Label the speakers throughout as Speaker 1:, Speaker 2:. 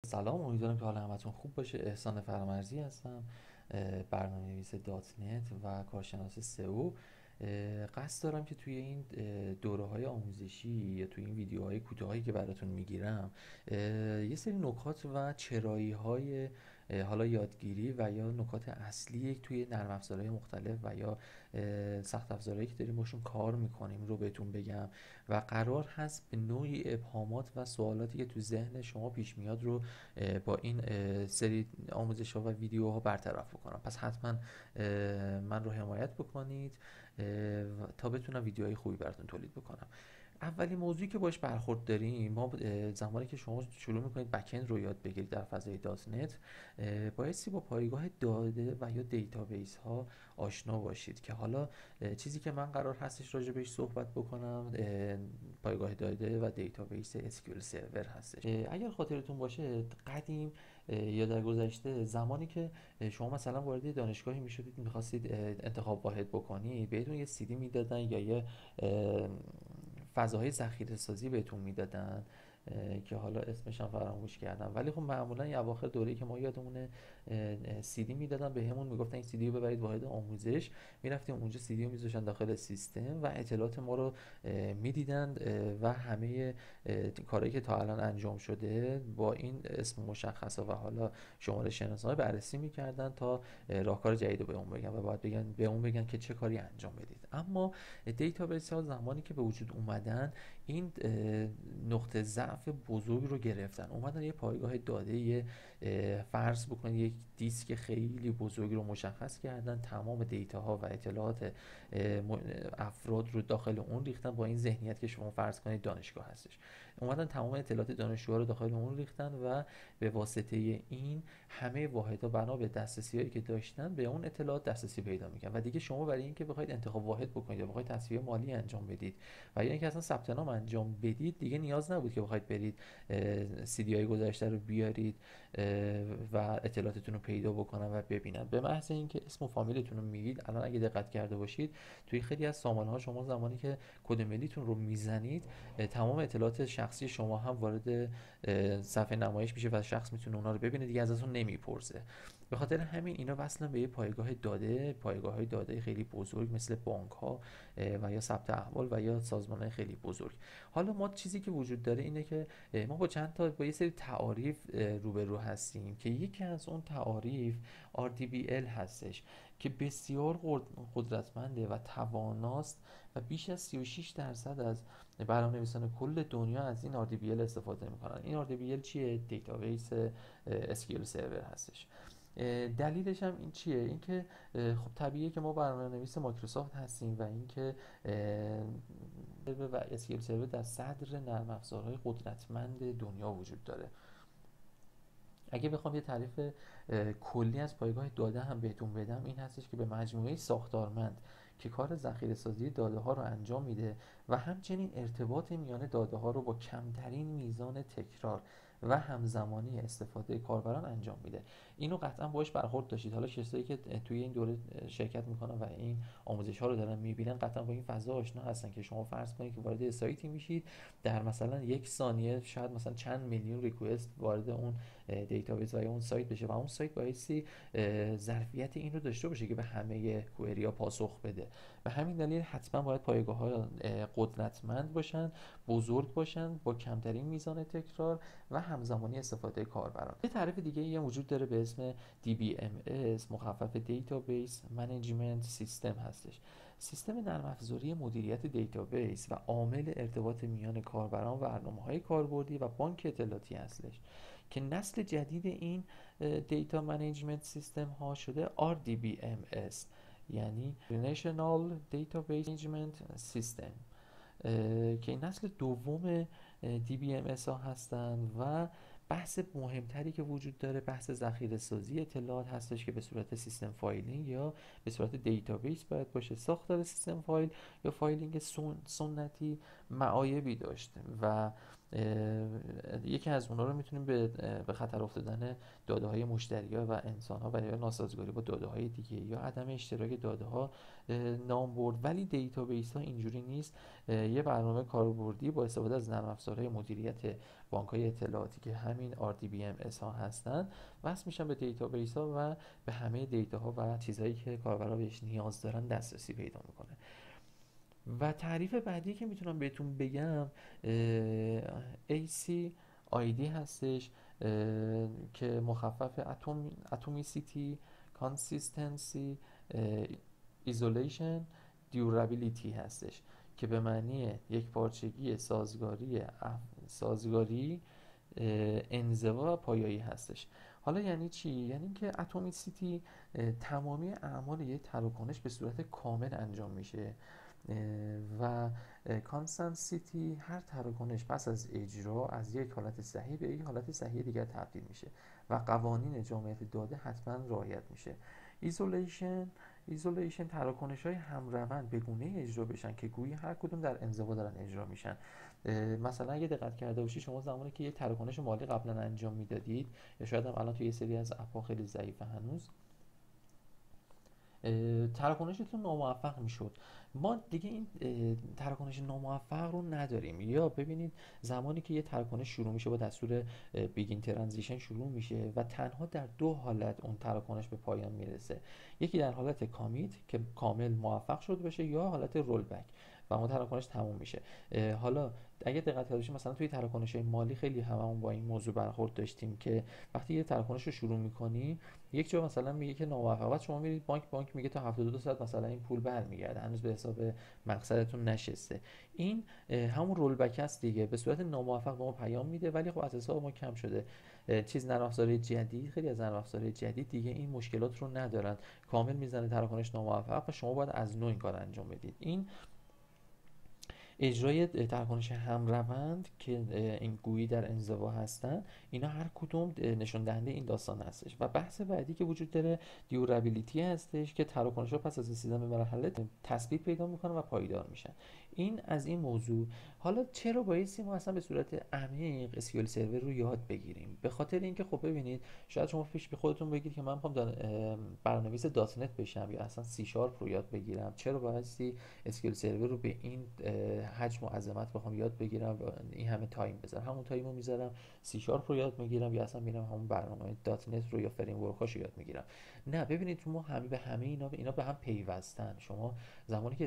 Speaker 1: سلام، امیدوارم که حال همتون خوب باشه. احسان فرامرزی هستم، برنامه‌نویس دات نت و کارشناس سئو. قصد دارم که توی این دوره‌های آموزشی یا توی این ویدیوهای کوتاهی که براتون میگیرم یه سری نکات و چرایی‌های حالا یادگیری و یا نکات اصلی توی نرم افزارهای مختلف و یا سخت افزارهایی که داریم باشون کار میکنیم رو بهتون بگم و قرار هست به نوعی ابهامات و سوالاتی که تو ذهن شما پیش میاد رو با این سری آموزش ها و ویدیوها برطرف بکنم. پس حتما من رو حمایت بکنید تا بتونم ویدیوهای خوبی براتون تولید بکنم. اولین موضوعی که باش برخورد داریم، ما زمانی که شما شروع میکنید بک‌اند رو یاد بگیرید در فضای دات نت، بایستی با پایگاه داده و یا دیتابیس ها آشنا باشید که حالا چیزی که من قرار هستش راجع بهش صحبت بکنم پایگاه داده و دیتابیس اسکیول سرور هستش. اگر خاطرتون باشه قدیم یا در گذشته، زمانی که شما مثلا وارد دانشگاهی میشدید میخواستید انتخاب واحد بکنید، بهتون یه سی دی میدادن یا یه فضاهای ذخیره سازی بهتون میدادن که حالا اسمش هم فراموش کردم، ولی خب معمولا یه اواخر دوره‌ای که ما یادمونه سی دی میدادن بهمون، میگفتن این سی دی رو ببرید واحد آموزش. میرفتیم اونجا سی دی رو میذاشتن داخل سیستم و اطلاعات ما رو میدیدن و همه کارهایی که تا الان انجام شده با این اسم مشخصه و حالا شماره شناسنامه بررسی میکردن تا راهکار جدید رو به اون بگن و باید بگن به اون بگن که چه کاری انجام بدید. اما دیتابیس ها زمانی که به وجود اومدن، این نقطه ضعف بزرگ رو گرفتن، اومدن یه پایگاه داده، یه فرض بکنید یک دیسک خیلی بزرگ رو مشخص کردن، تمام دیتاها و اطلاعات افراد رو داخل اون ریختن با این ذهنیت که شما فرض کنید دانشگاه هستش. اومدن تمام اطلاعات دانشجوها رو داخل اون ریختن و به واسطه این همه واحدها بنا به دسترسی‌هایی که داشتن به اون اطلاعات دسترسی پیدا می‌کردن و دیگه شما برای اینکه بخواید انتخاب واحد بکنید یا بخواید تصفیه مالی انجام بدید و یا اینکه اصلا ثبت نام انجام بدید، دیگه نیاز نبود که بخواید برید سی دی های گذشته رو بیارید و اطلاعاتتون رو پیدا بکنن و ببینن. به محض اینکه اسم و فامیلتون رو میگید، الان اگه دقت کرده باشید توی خیلی از سامانه‌ها شما زمانی که کد ملیتون رو میزنید، تمام اطلاعات شخصی شما هم وارد صفحه نمایش میشه و شخص میتونه اونا رو ببینه، دیگه ازتون نمیپرسه. به خاطر همین اینا وصلا به یه پایگاه داده، پایگاه‌های داده خیلی بزرگ مثل بانک‌ها و یا ثبت احوال و یا سازمان‌های خیلی بزرگ. حالا ما چیزی که وجود داره اینه که ما با یه سری تعاریف روبرو هستیم که یکی از اون تعاریف RDBL هستش که بسیار قدرتمنده و تواناست و بیش از 36% از برنامه‌نویسان کل دنیا از این RDBL استفاده میکنن. این RDBL چیه؟ دیتابیس SQL سرور هستش. دلیلش هم این چیه؟ اینکه خب طبیعیه که ما برنامه‌نویس مایکروسافت هستیم و اینکه و اسکیل سرور در صدر نرم افزارهای قدرتمند دنیا وجود داره. اگه بخوام یه تعریف کلی از پایگاه داده هم بهتون بدم، این هستش که به مجموعه ساختارمند که کار ذخیره سازی داده ها رو انجام میده و همچنین ارتباط میان داده ها رو با کمترین میزان تکرار و همزمانی استفاده کاربران انجام میده. اینو قطعا باهاش برخورد داشتید. حالا کسایی که توی این دوره شرکت میکنن و این آموزش ها رو دارن میبینن قطعا با این فضا آشنا هستن که شما فرض کنید که وارد سایتی میشید، در مثلا یک ثانیه شاید مثلا چند میلیون ریکوست وارد اون دیتابیس و اون سایت بشه و اون سایت بایستی ظرفیت این رو داشته باشه که به همه کوئری ها پاسخ بده. به همین دلیل حتما باید پایگاه ها قدرتمند باشن، بزرگ باشن، با کمترین میزان تکرار و همزمانی استفاده کاربران. یه تعریف دیگه یه وجود داره به اسم DBMS، مخفف دیتابیس منیجمنت سیستم هستش. سیستم نرم افزاری مدیریت دیتابیس و عامل ارتباط میان کاربران و برنامه‌های کاربردی و بانک اطلاعاتی هستش که نسل جدید این دیتا منیجمنت سیستم ها شده RDBMS، یعنی Relational Database Management System، که این نسل دوم DBMS ها هستند. و بحث مهمتری که وجود داره بحث ذخیره سازی اطلاعات هستش که به صورت سیستم فایلینگ یا به صورت دیتابیس باید باشه. ساختار سیستم فایل یا فایلینگ سنتی معایبی داشته و یکی از اونها رو میتونیم به خطر افتادن داده های مشتری ها و انسان ها و یا ناسازگاری با داده های دیگه یا عدم اشتراک داده ها نام برد. ولی دیتابیس ها اینجوری نیست. یه برنامه کاربردی با استفاده از نرم افزارهای مدیریت بانک های اطلاعاتی که همین RDBMS ها هستن وصل میشن به دیتابیس ها و به همه دیتا ها و چیزهایی که کاربرا بهش نیاز دارن دسترسی پیدا میکنه. و تعریف بعدی که میتونم بهتون بگم ACID هستش که مخفف Atomicity Consistency Isolation Durability هستش که به معنی یک پارچگی، سازگاری، انزوا و پایایی هستش. حالا یعنی چی؟ یعنی که اتمیسیتی تمامی اعمال یک تراکنش به صورت کامل انجام میشه و کانستانسیتی هر تراکنش پس از اجرا از یک حالت صحیح به یک حالت صحیح دیگر تبدیل میشه و قوانین جامعیت داده حتما رعایت میشه. ایزولیشن تراکنش های همروند به گونه اجرا بشن که گویی هر کدوم در انزوا دارن اجرا میشن. مثلا اگه دقت کرده باشید شما زمانی که یه تراکنش مالی قبلا انجام میدادید یا شاید هم الان توی یه سری از اپ‌ها خیلی ضعیفه هنوز، تراکنشتون ناموفق میشد. ما دیگه این تراکنش ناموفق رو نداریم. یا ببینید زمانی که یه تراکنش شروع میشه با دستور بیگین ترانزیشن شروع میشه و تنها در دو حالت اون تراکنش به پایان میرسه، یکی در حالت کامیت که کامل موفق شد باشه یا حالت رول بک و اون تراکنش تموم میشه. حالا اگه دقت کرده باشید مثلا توی تراکنش مالی خیلی هممون با این موضوع برخورد داشتیم که وقتی یه تراکنش رو شروع میکنی یک جا مثلا میگه که ناموفق، شما میرید بانک میگه تا 72 ساعت مثلا این پول برمیگرده، هنوز به حساب مقصدتون نشسته. این همون رول بک است دیگه، به صورت ناموفق به ما پیام میده ولی خب از حساب ما کم شده. نرم افزارهای جدید، خیلی از نرم افزارهای جدید دیگه این مشکلات رو ندارن، کامل میزنه تراکنش ناموفق و شما باید از نو این کار انجام بدید. این اجرای تراکنش همروند که این گویی در انزوا هستن، اینا هر کدوم نشون دهنده این داستان هستش. و بحث بعدی که وجود داره دیورابیلیتی هستش که تراکنش ها پس از رسیدن به مرحله تثبیت پیدا میکنن و پایدار میشن. این از این موضوع. حالا چرا بایستی ما اصلا به صورت عمیق اسکیول سرور رو یاد بگیریم؟ به خاطر اینکه خب ببینید شاید شما پیش به خودتون بگید که من میخوام برنامه‌نویس دات نت بشم یا اصلا سی شارپ رو یاد بگیرم، چرا بایستی اسکیول سرور رو به این حجم و عظمت بخوام یاد بگیرم و این همه تایم بذارم؟ همون تایمو میذارم سی شارپ رو یاد میگیرم یا اصلا میرم همون برنامه دات نت رو یا فریم ورکاشو یاد میگیرم. نه، ببینید ما همه به همه اینا به هم پیوستن. شما زمانی که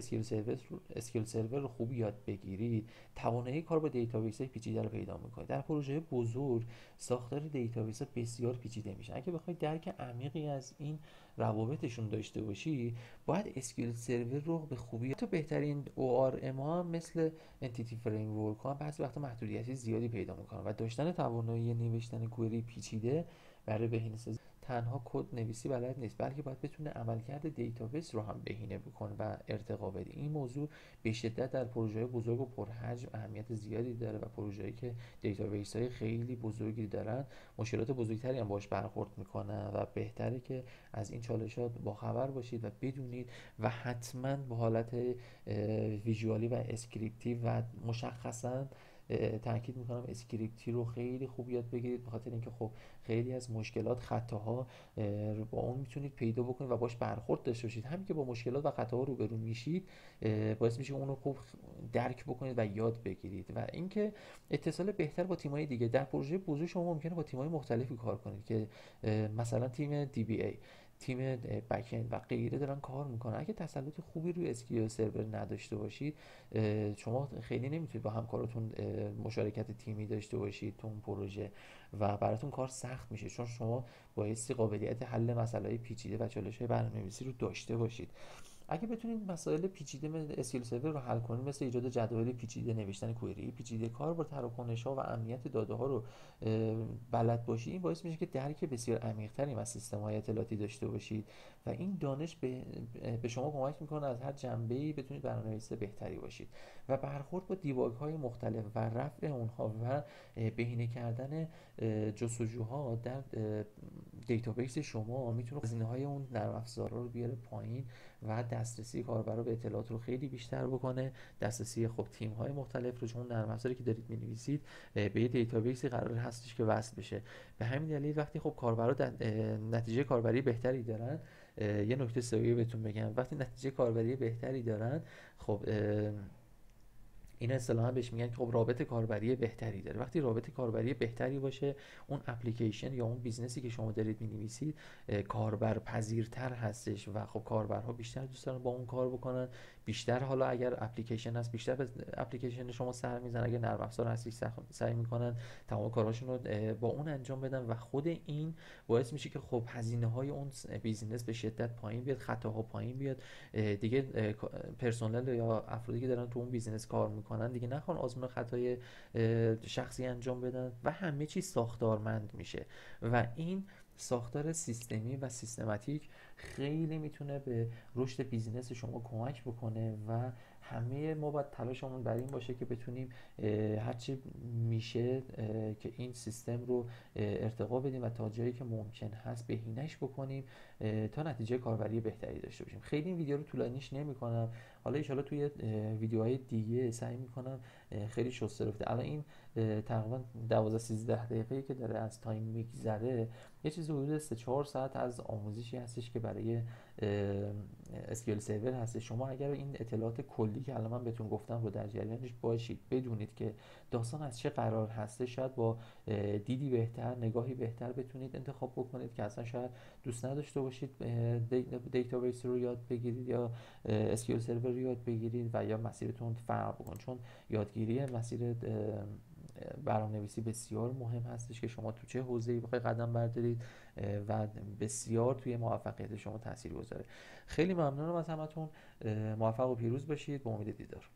Speaker 1: اسکیل سرور رو خوب یاد بگیرید توانایی کار با دیتابیس های پیچیده رو پیدا میکنید. در پروژه بزرگ ساختار دیتابیس ها بسیار پیچیده میشه. اگه بخواید درک عمیقی از این روابطشون داشته باشی باید اسکیل سرور رو به خوبی تو بهترین ORM ها مثل انتیتی فریم ورک ها بعضی وقتا محدودیت زیادی پیدا میکنن و داشتن توانایی نوشتن کوئری پیچیده برای بهینه‌سازی تنها کد نویسی بلد نیست، بلکه باید بتونه عملکرد دیتابیس رو هم بهینه بکنه و ارتقا بده. این موضوع به شدت در پروژه بزرگ و پرحجم اهمیت زیادی داره و پروژه‌ای که دیتابیس های خیلی بزرگی دارن مشکلات بزرگتری هم باش برخورد میکنن و بهتره که از این چالشات با خبر باشید و بدونید و حتما به حالت ویژوالی و اسکریپتی و مشخصا تاکید میکنم اسکریپتی رو خیلی خوب یاد بگیرید، به خاطر اینکه خب خیلی از مشکلات خطاها رو با اون میتونید پیدا بکنید و باش برخورد داشته باشید. همین که با مشکلات و خطاها روبرو میشید باعث میشه اون رو خوب درک بکنید و یاد بگیرید. و اینکه اتصال بهتر با تیم‌های دیگه در پروژه بزرگ شما ممکنه با تیم‌های مختلفی کار کنید که مثلا تیم DBA، تیم بک‌اند و غیره دارن کار میکنن. اگه تسلط خوبی روی اسکیول سرور نداشته باشید شما خیلی نمیتونید با همکاراتون مشارکت تیمی داشته باشید تو اون پروژه و براتون کار سخت میشه، چون شما بایستی قابلیت حل مسائل پیچیده و چالش‌های برنامه‌نویسی رو داشته باشید. اگه بتونید مسائل پیچیده مثل اسکیل سرور رو حل کنید، مثل ایجاد جدول پیچیده، نوشتن کوئری پیچیده، کار با تراکنش‌ها و امنیت داده‌ها رو بلد باشید، این باعث میشه که درک بسیار عمیق‌تری از سیستم‌های اطلاعاتی داشته باشید و این دانش به شما کمک میکنه از هر جنبه‌ای بتونید برنامه‌نویس بهتری باشید و برخورد با دیباگ‌های مختلف و رفع اونها و بهینه کردن جستجوها در دیتابیس شما میتونه هزینه‌های اون نرم افزارا رو بیاره پایین و دسترسی کاربر رو به اطلاعات رو خیلی بیشتر بکنه. دسترسی خب تیم‌های مختلف رو، چون نرم افزاری که دارید می‌نویسید به یه دیتابیسی قرار هستش که وصل بشه. به همین دلیل وقتی خب کاربرا نتیجه کاربری بهتری دارن، یه نکته سویه بهتون بگم، وقتی نتیجه کاربری بهتری دارن، خب این اصطلاحا بهش میگن که خب رابط کاربری بهتری داره. وقتی رابط کاربری بهتری باشه، اون اپلیکیشن یا اون بیزنسی که شما دارید می‌نویسید کاربر پذیرتر هستش و خب کاربرها بیشتر دوست دارن با اون کار بکنن. بیشتر حالا اگر اپلیکیشن هست بیشتر به اپلیکیشن شما سر میزنن، اگر نرم افزار هستش سعی میکنن تمام کارهاشون رو با اون انجام بدن و خود این باعث میشه که خب هزینه‌های اون بیزینس به شدت پایین بیاد، خطاها پایین بیاد. دیگه پرسنل یا افرادی که دارن تو اون بیزینس کار میکنن دیگه نخوان آزمون خطای شخصی انجام بدن و همه چیز ساختارمند میشه و این ساختار سیستمی و سیستماتیک خیلی میتونه به رشد بیزینس شما کمک بکنه و همه ما باید تلاشمون بر این باشه که بتونیم هرچی میشه که این سیستم رو ارتقا بدیم و تا جایی که ممکن هست بهینه‌اش بکنیم تا نتیجه کاربری بهتری داشته باشیم. خیلی این ویدیو رو طولانیش نمی‌کنم، حالا ان شاءالله توی ویدیوهای دیگه سعی می‌کنم خیلی شسته رفته. الان این تقریبا 12 13 دقیقه‌ای که داره از تایم میگذره، یه چیزی حدود 3-4 ساعت از آموزشی هستش که برای اسکیل سرور هستش. شما اگر این اطلاعات کلی که الان من بهتون گفتم رو در جریانش باشید، بدونید که داستان از چه قرار هسته، شاید با دیدی بهتر، نگاهی بهتر بتونید انتخاب بکنید که اصلا شاید دوست نداشته باشید دیتابیس رو یاد بگیرید یا اسکیل سرور رو یاد بگیرید و یا مسیرتون فرق بکنه. چون یادگیری مسیر برنامه‌نویسی بسیار مهم هستش که شما تو چه حوزه‌ای بخوای قدم بردارید و بسیار توی موفقیت شما تاثیر گذاره. خیلی ممنونم از همتون، موفق و پیروز باشید، به امید دیدار.